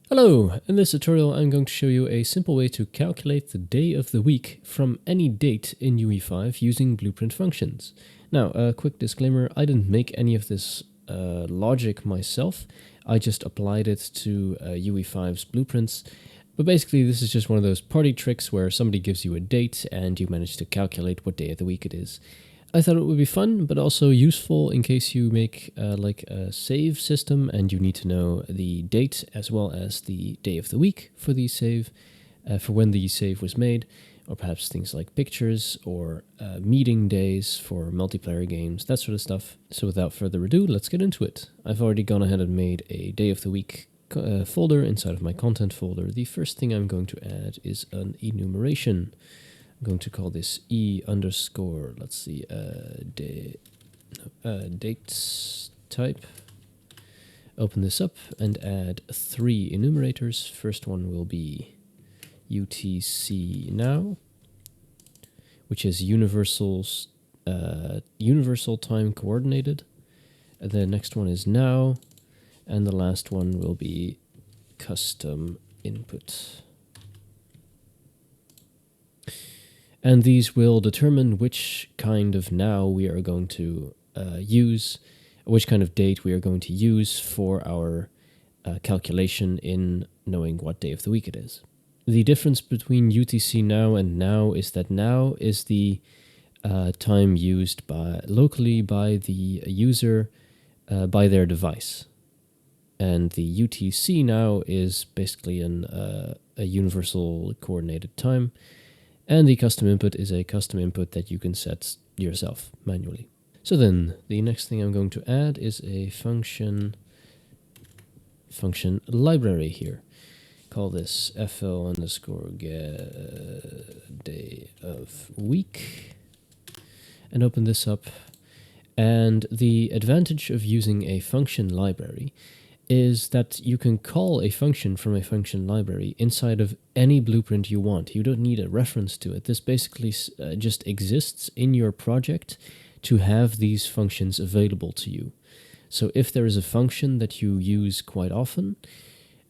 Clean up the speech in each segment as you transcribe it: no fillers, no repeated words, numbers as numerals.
Hello! In this tutorial I'm going to show you a simple way to calculate the day of the week from any date in UE5 using blueprint functions. Now, a quick disclaimer, I didn't make any of this logic myself. I just applied it to UE5's blueprints. But basically this is just one of those party tricks where somebody gives you a date and you manage to calculate what day of the week it is. I thought it would be fun, but also useful in case you make like a save system and you need to know the date as well as the day of the week for the save, for when the save was made, or perhaps things like pictures or meeting days for multiplayer games, that sort of stuff. So without further ado, let's get into it. I've already gone ahead and made a day of the week folder inside of my content folder. The first thing I'm going to add is an enumeration. I'm going to call this e_, let's see, dates type. Open this up and add 3 enumerators. First one will be UTC now, which is universal time coordinated. The next one is now, and the last one will be custom input. And these will determine which kind of now we are going to use, which kind of date we are going to use for our calculation in knowing what day of the week it is. The difference between UTC now and now is that now is the time used locally by the user by their device. And the UTC now is basically a universal coordinated time. And the custom input is a custom input that you can set yourself manually. So then the next thing I'm going to add is a function library here. Call this fl_get day of week and open this up. And the advantage of using a function library is that you can call a function from a function library inside of any blueprint you want. You don't need a reference to it. This basically just exists in your project to have these functions available to you. So if there is a function that you use quite often,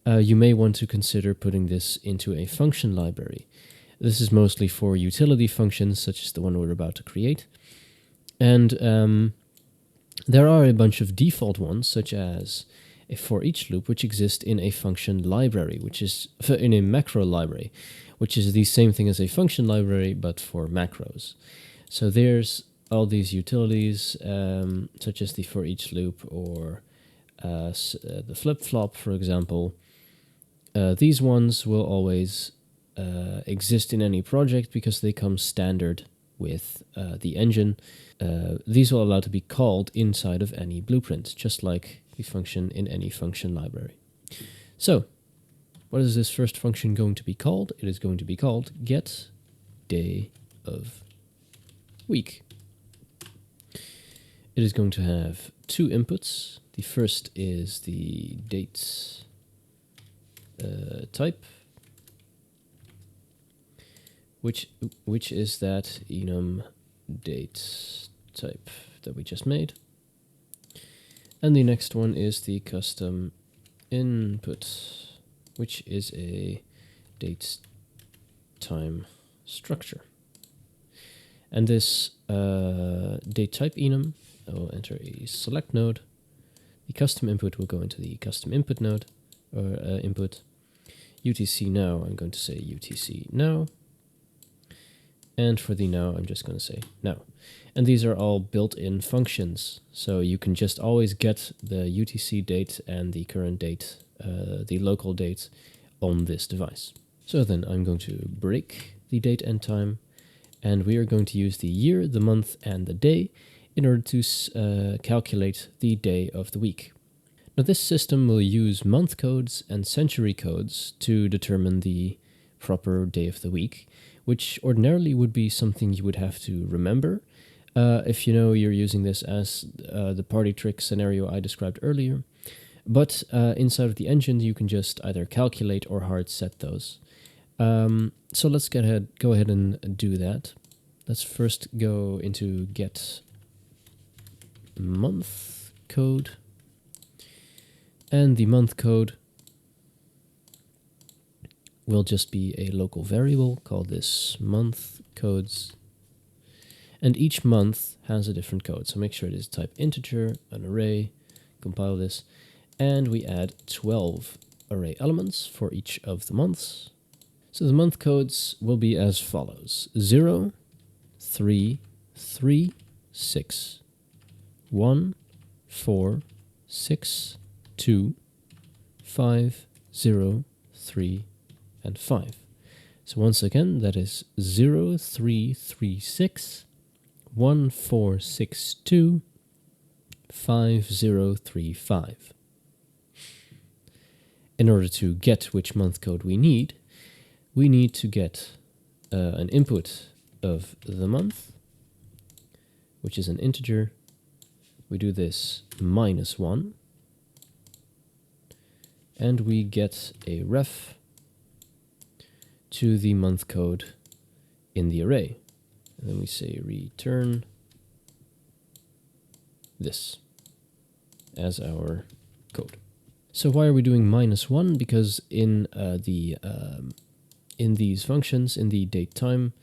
you may want to consider putting this into a function library. This is mostly for utility functions, such as the one we're about to create. And there are a bunch of default ones, such as a for each loop, which exists in a function library, which is in a macro library, which is the same thing as a function library, but for macros. So there's all these utilities, such as the for each loop or the flip-flop, for example. These ones will always exist in any project because they come standard with the engine. These will allow to be called inside of any blueprint, just like the function in any function library. So, what is this first function going to be called? It is going to be called get day of week. It is going to have 2 inputs. The first is the dates type, which is that enum date type that we just made. And the next one is the custom input, which is a date time structure. And this date type enum, I will enter a select node. The custom input will go into the custom input node, or input. UTC now, I'm going to say UTC now. And for the now, I'm just going to say now. And these are all built-in functions, so you can just always get the UTC date and the current date, the local date, on this device. So then I'm going to break the date and time, and we are going to use the year, the month, and the day in order to calculate the day of the week. Now this system will use month codes and century codes to determine the proper day of the week, which ordinarily would be something you would have to remember if you know you're using this as the party trick scenario I described earlier. But inside of the engine, you can just either calculate or hard set those. So let's go ahead and do that. Let's first go into get month code. And the month code will just be a local variable, call this month codes. And each month has a different code. So make sure it is type integer, an array, compile this, and we add 12 array elements for each of the months. So the month codes will be as follows: 0, 3, 3, 6, 1, 4, 6, 2, 5, 0, 3, and 5. So once again, that is 0, 3, 3, 6, 1, 4, 6, 2, 5, 0, 3, 5. In order to get which month code we need to get an input of the month, which is an integer. We do this -1, and we get a ref to the month code in the array. And then we say return this as our code. So why are we doing -1? Because in these functions, in the date time,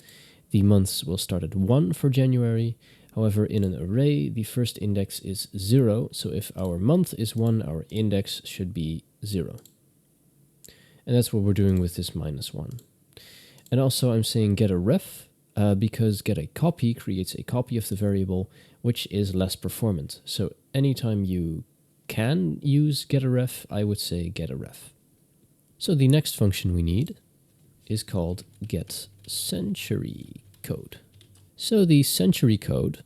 the months will start at 1 for January. However, in an array, the first index is 0. So if our month is 1, our index should be 0. And that's what we're doing with this -1. And also I'm saying get a ref, because get a copy creates a copy of the variable, which is less performant. So anytime you can use get a ref, I would say get a ref. So the next function we need is called get century code. So the century code,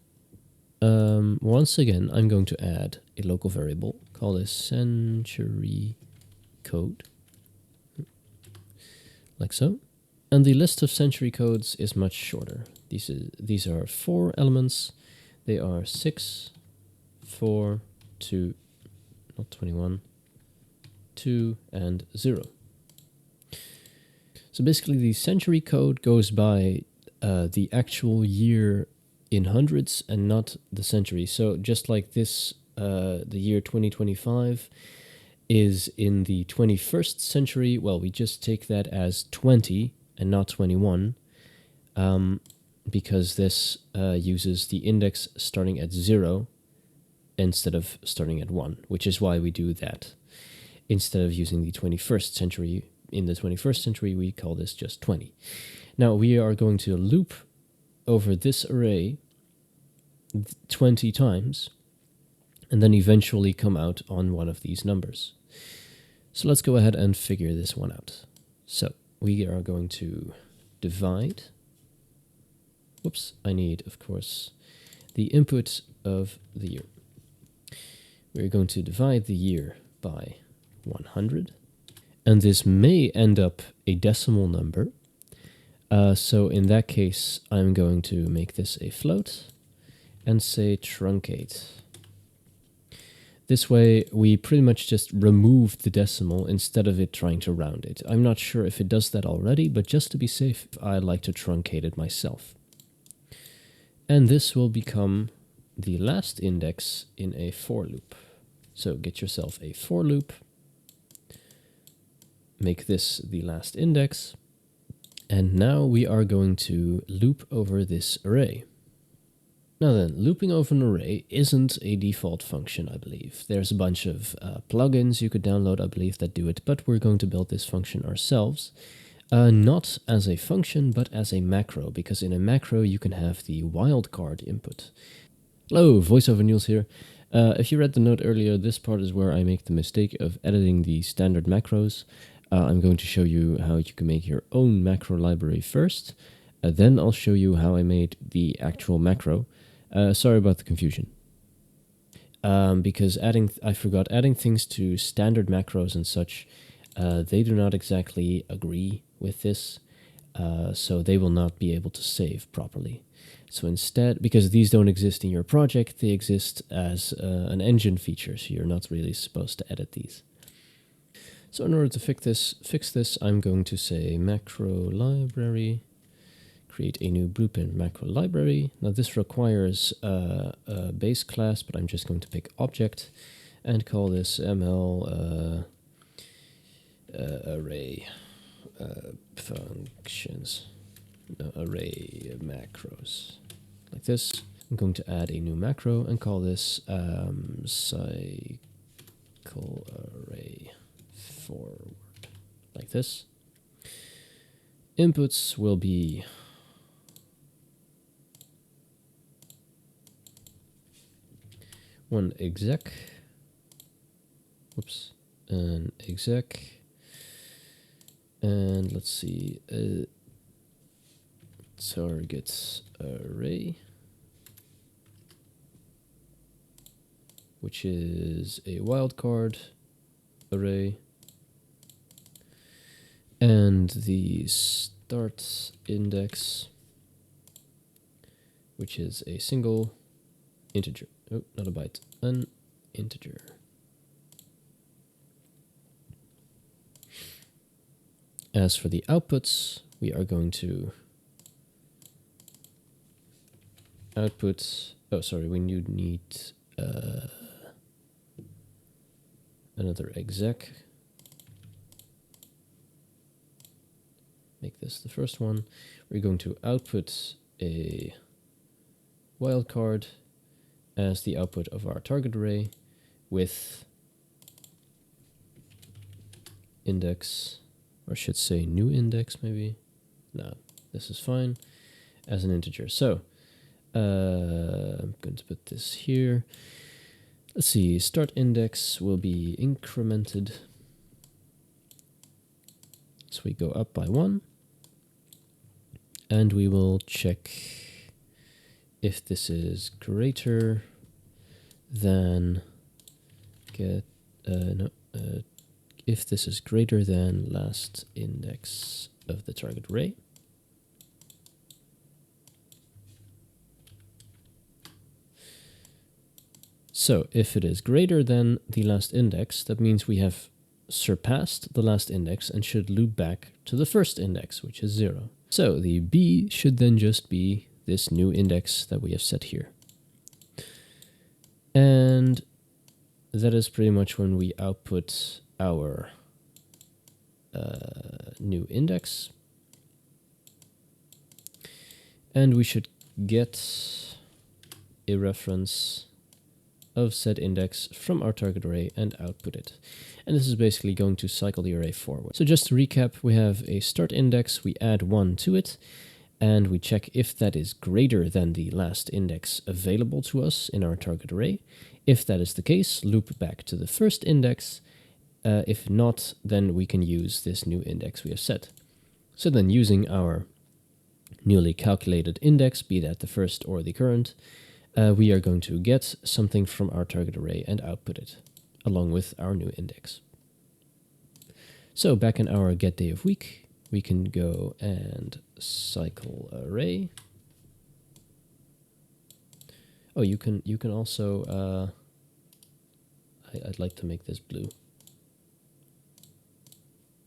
once again, I'm going to add a local variable, call this century code, like so. And the list of century codes is much shorter. These are 4 elements. They are 6, 4, 2, not 21, 2, and 0. So basically the century code goes by the actual year in hundreds and not the century. So just like this, the year 2025 is in the 21st century, well, we just take that as 20 and not 21, because this uses the index starting at 0 instead of starting at 1, which is why we do that. Instead of using the 21st century, in the 21st century, we call this just 20. Now we are going to loop over this array 20 times, and then eventually come out on one of these numbers. So let's go ahead and figure this one out. So we are going to divide. Whoops, I need, of course, the input of the year. We're going to divide the year by 100. And this may end up a decimal number. So in that case, I'm going to make this a float and say truncate. This way, we pretty much just remove the decimal instead of it trying to round it. I'm not sure if it does that already, but just to be safe, I like to truncate it myself. And this will become the last index in a for loop. So get yourself a for loop, make this the last index, and now we are going to loop over this array. Now then, looping over an array isn't a default function, I believe. There's a bunch of plugins you could download, I believe, that do it, but we're going to build this function ourselves. Not as a function, but as a macro, because in a macro you can have the wildcard input. Hello, VoiceOver Niels here. If you read the note earlier, this part is where I make the mistake of editing the standard macros. I'm going to show you how you can make your own macro library first. Then I'll show you how I made the actual macro. Sorry about the confusion. Because I forgot adding things to standard macros and such. They do not exactly agree with this, so they will not be able to save properly. So instead, because these don't exist in your project, they exist as an engine feature, so you're not really supposed to edit these. So in order to fix this, I'm going to say macro library, create a new blueprint macro library. Now this requires a base class, but I'm just going to pick object and call this ml array. functions, no, array macros, like this. I'm going to add a new macro and call this cycle array forward, like this. Inputs will be one exec, whoops, an exec, and let's see, target array, which is a wildcard array, and the start index, which is a single integer. Oh, not a byte, an integer. As for the outputs, we are going to output, oh sorry, we need another exec. Make this the first one. We're going to output a wildcard as the output of our target array with index, or I should say new index maybe. No, this is fine, as an integer. So I'm going to put this here. Let's see, start index will be incremented. So we go up by 1. And we will check if this is greater than if this is greater than last index of the target array. So if it is greater than the last index, that means we have surpassed the last index and should loop back to the first index, which is 0. So the b should then just be this new index that we have set here. And that is pretty much when we output our new index. And we should get a reference of said index from our target array and output it. And this is basically going to cycle the array forward. So just to recap, we have a start index, we add 1 to it, and we check if that is greater than the last index available to us in our target array. If that is the case, loop back to the first index. If not, then we can use this new index we have set. So then using our newly calculated index, be that the first or the current, we are going to get something from our target array and output it, along with our new index. So back in our getDayOfWeek, we can go and cycle array. Oh, you can also, I'd like to make this blue.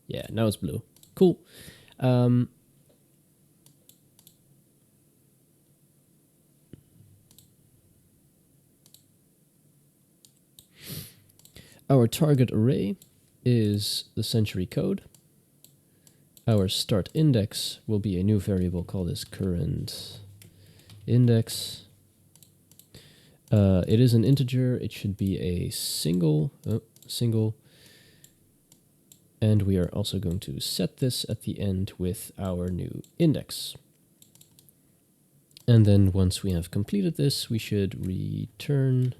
Yeah, now it's blue. Cool. Our target array is the century code. Our start index will be a new variable called as current index. It is an integer. It should be a single. And we are also going to set this at the end with our new index. And then once we have completed this, we should return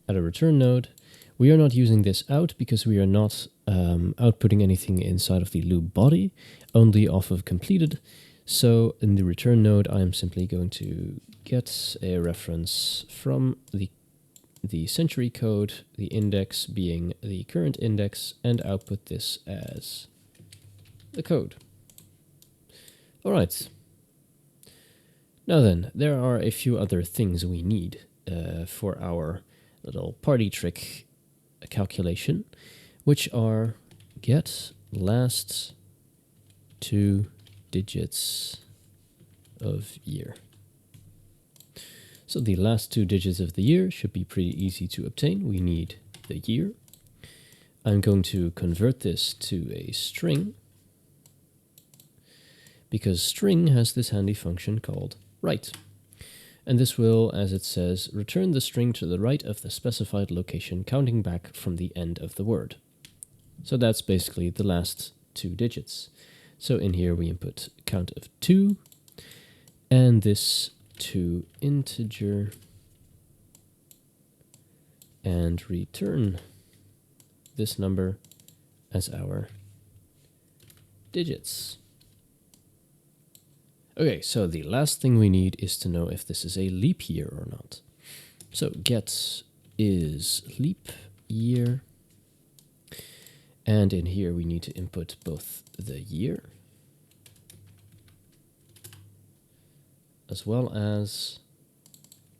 at a return node. We are not using this out because we are not outputting anything inside of the loop body, only off of completed. So in the return node, I am simply going to get a reference from the century code, the index being the current index, and output this as the code. All right. Now then, there are a few other things we need for our little party trick calculation, which are get last 2 digits of year. So the last 2 digits of the year should be pretty easy to obtain. We need the year. I'm going to convert this to a string. because string has this handy function called right. And this will, as it says, return the string to the right of the specified location, counting back from the end of the word. So that's basically the last 2 digits. So in here we input count of 2, and this to integer, and return this number as our digits. Okay, so the last thing we need is to know if this is a leap year or not. So get is leap year, and in here we need to input both the year as well as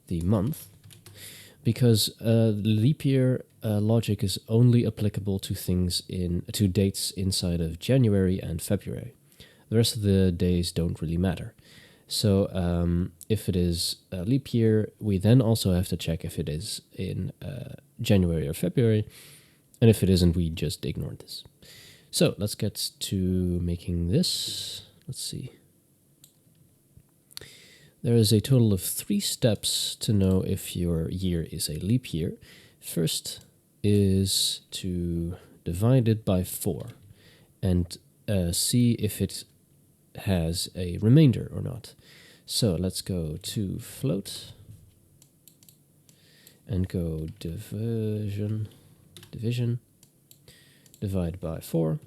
the month, because leap year logic is only applicable to to dates inside of January and February. The rest of the days don't really matter. So if it is a leap year, we then also have to check if it is in January or February. And if it isn't, we just ignore this. So let's get to making this. Let's see. There is a total of 3 steps to know if your year is a leap year. First is to divide it by 4 and see if it has a remainder or not. So let's go to float and go division, divide by 4,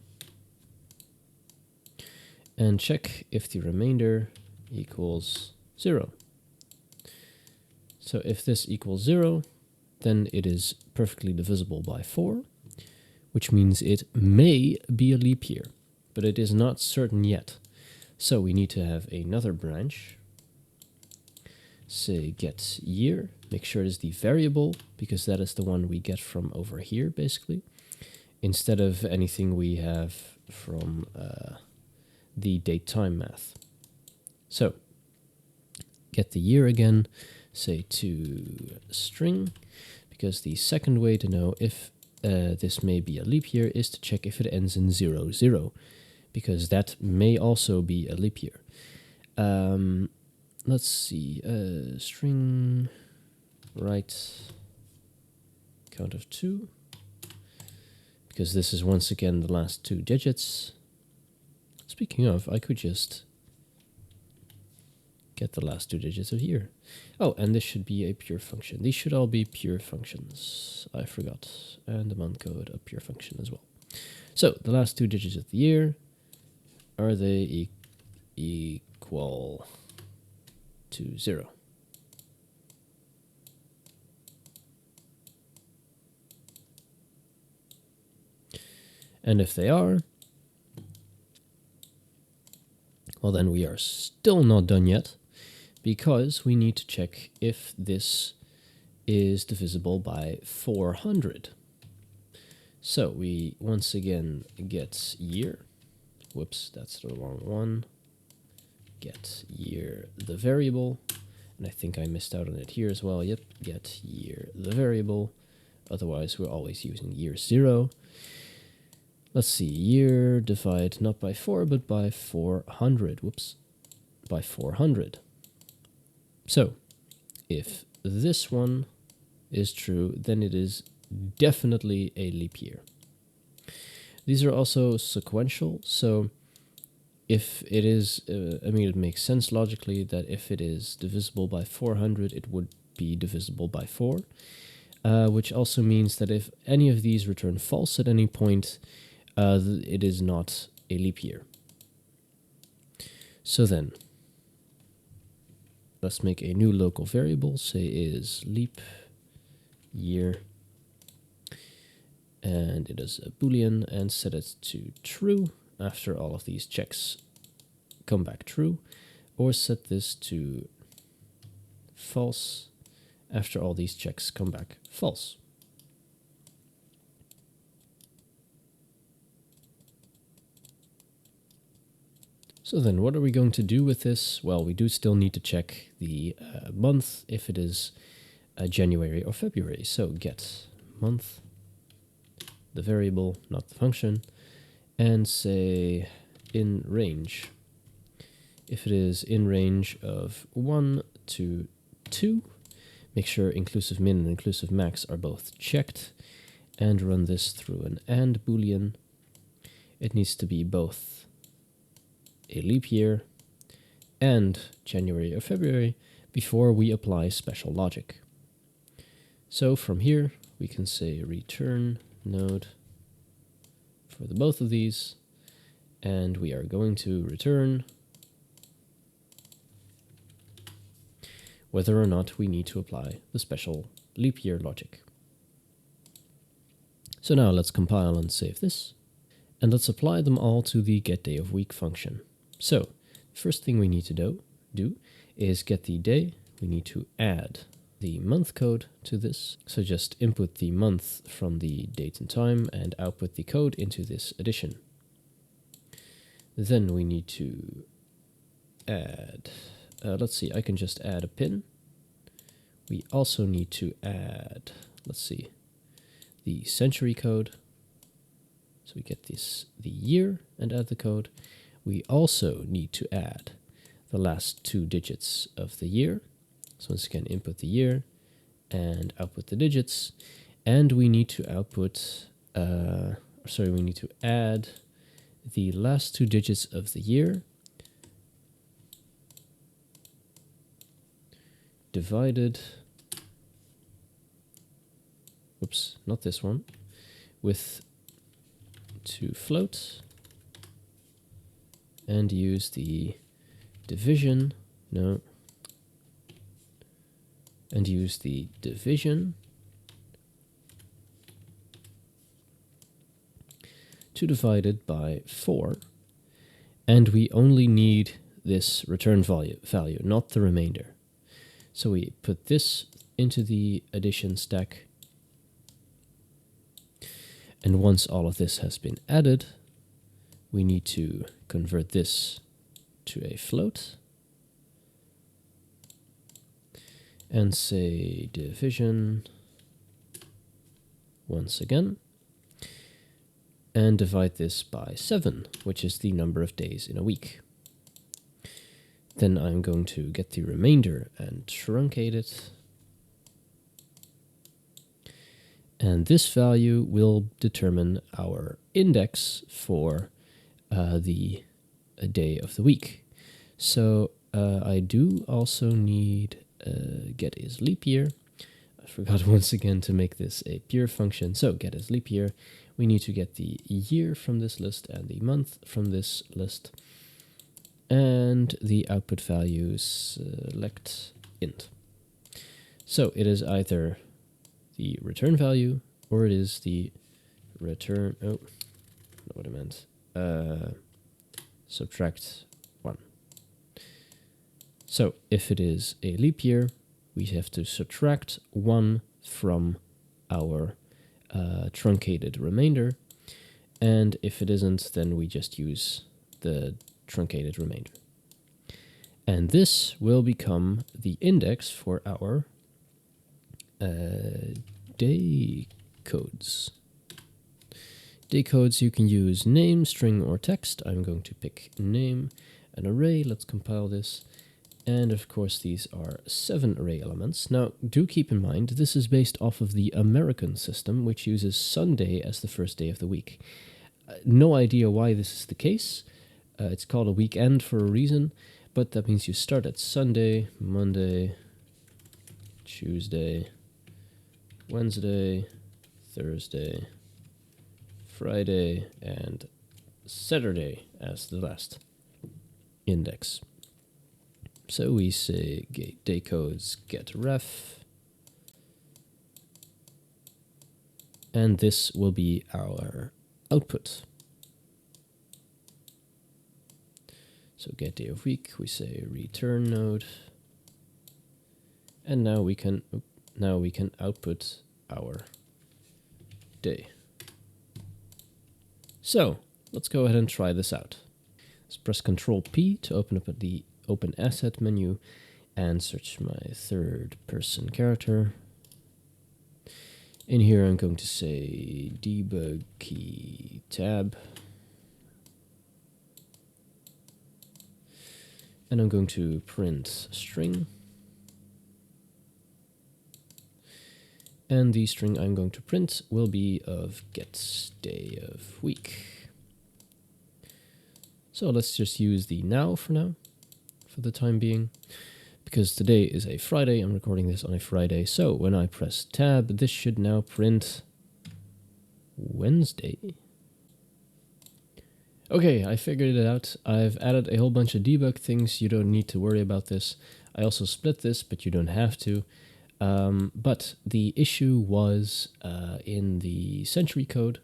and check if the remainder equals 0. So if this equals 0, then it is perfectly divisible by 4, which means it may be a leap year, but it is not certain yet. So we need to have another branch. Say get year, make sure it is the variable, because that is the one we get from over here, basically, instead of anything we have from the date time math. So get the year again, say to string, because the second way to know if this may be a leap year is to check if it ends in 0, 0, because that may also be a leap year. Let's see, string right count of 2, because this is once again the last 2 digits. Speaking of, I could just get the last 2 digits of year. Oh, and this should be a pure function. These should all be pure functions. I forgot. And the month code, a pure function as well. So the last 2 digits of the year, are they equal to 0? And if they are, well, then we are still not done yet, because we need to check if this is divisible by 400. So we once again get year. Whoops, that's the wrong one. Get year, the variable. And I think I missed out on it here as well. Yep, get year, the variable. Otherwise, we're always using year 0. Let's see, year divide not by 4, but by 400. Whoops, by 400. So, if this one is true, then it is definitely a leap year. These are also sequential, so if it is, it makes sense logically that if it is divisible by 400, it would be divisible by 4, which also means that if any of these return false at any point, it is not a leap year. So then, let's make a new local variable, say is leap year, and it is a boolean, and set it to true after all of these checks come back true, or set this to false after all these checks come back false. So then what are we going to do with this? Well, we do still need to check the month if it is January or February. So get month, the variable, not the function, and say in range. If it is in range of 1 to 2, make sure inclusive min and inclusive max are both checked, and run this through an AND boolean. It needs to be both a leap year and January or February before we apply special logic. So from here, we can say return node for the both of these, and we are going to return whether or not we need to apply the special leap year logic. So now let's compile and save this, and let's apply them all to the getDayOfWeek function. So the first thing we need to do is get the day. We need to add the month code to this. So just input the month from the date and time and output the code into this addition. Then we need to add, let's see, I can just add a pin. We also need to add, let's see, the century code. So we get this, the year, and add the code. We also need to add the last 2 digits of the year. So once again, input the year and output the digits. And we need to output, we need to add the last 2 digits of the year divided, whoops, not this one, with to float, and use the division, and use the division to divide it by 4, and we only need this return value, not the remainder. So we put this into the addition stack, and once all of this has been added, we need to convert this to a float and say division once again, and divide this by 7, which is the number of days in a week. Then I'm going to get the remainder and truncate it. And this value will determine our index for the day of the week. So I do also need get is leap year. I forgot once again to make this a pure function. So get is leap year. We need to get the year from this list and the month from this list. And the output value select int. So it is either the return value or it is the return, not what I meant, subtract 1. So if it is a leap year, we have to subtract 1 from our truncated remainder. And if it isn't, then we just use the truncated remainder. And this will become the index for our day codes. Day codes, you can use name, string, or text. I'm going to pick name, an array. Let's compile this. And of course, these are 7 array elements. Now, do keep in mind, this is based off of the American system, which uses Sunday as the first day of the week. No idea why this is the case. It's called a weekend for a reason, but that means you start at Sunday, Monday, Tuesday, Wednesday, Thursday, Friday, and Saturday as the last index. So we say day codes get ref, and this will be our output. So get day of week, we say return node, and now we can output our day. So let's go ahead and try this out. Let's press Ctrl P to open up the Open Asset menu and search my third person character. In here I'm going to say debug key tab. And I'm going to print string. And the string I'm going to print will be of get day of week. So let's just use the now for now, for the time being. Because today is a Friday, I'm recording this on a Friday. So when I press tab, this should now print Wednesday. Okay, I figured it out. I've added a whole bunch of debug things. You don't need to worry about this. I also split this, but you don't have to. But the issue was in the century code,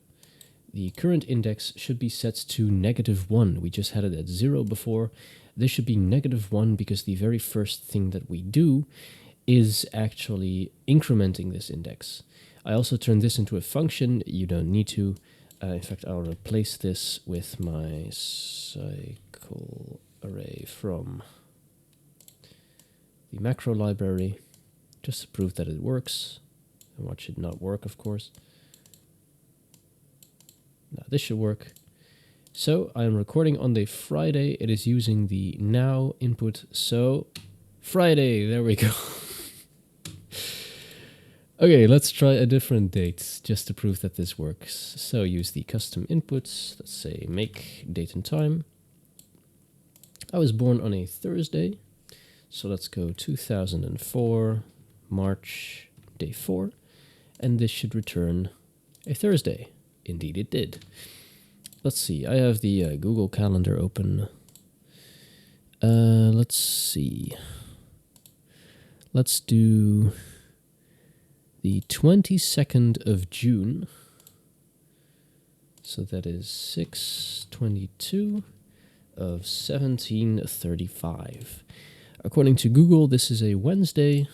the current index should be set to -1. We just had it at 0 before. This should be -1 because the very first thing that we do is actually incrementing this index. I also turned this into a function. You don't need to. In fact, I'll replace this with my cycle array from the macro library, just to prove that it works. And what should not work, of course. Now this should work. So I'm recording on the Friday. It is using the now input. So Friday, there we go. Okay, let's try a different date just to prove that this works. So use the custom inputs. Let's say make date and time. I was born on a Thursday. So let's go 2004, March, day 4. And this should return a Thursday. Indeed it did. Let's see, I have the Google Calendar open. Let's see. Let's do the 22nd of June. So that is 6/22 of 1735. According to Google, this is a Wednesday.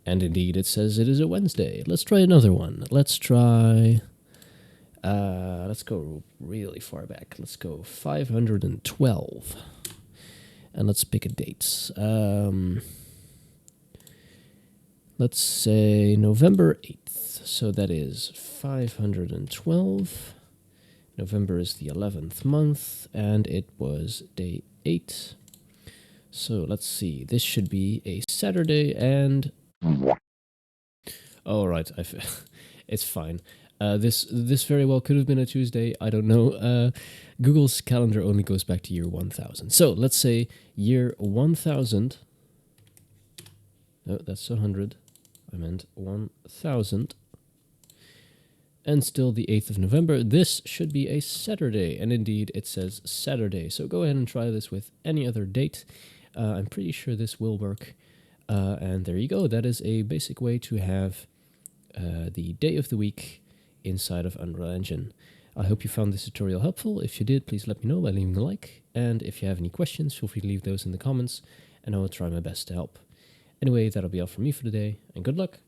And indeed, it says it is a Wednesday. Let's try another one. Let's try... let's go really far back. Let's go 512. And let's pick a date. Let's say November 8th. So that is 512. November is the 11th month, and it was day 8. So let's see. This should be a Saturday, and... All right, it's fine. This very well could have been a Tuesday. I don't know. Google's calendar only goes back to year 1000. So let's say year 1000. No, that's 100. I meant 1000. And still the 8th of November. This should be a Saturday. And indeed, it says Saturday. So go ahead and try this with any other date. I'm pretty sure this will work. And there you go. That is a basic way to have the day of the week inside of Unreal Engine. I hope you found this tutorial helpful. If you did, please let me know by leaving a like. And if you have any questions, feel free to leave those in the comments, and I will try my best to help. Anyway, that'll be all from me for today, and good luck!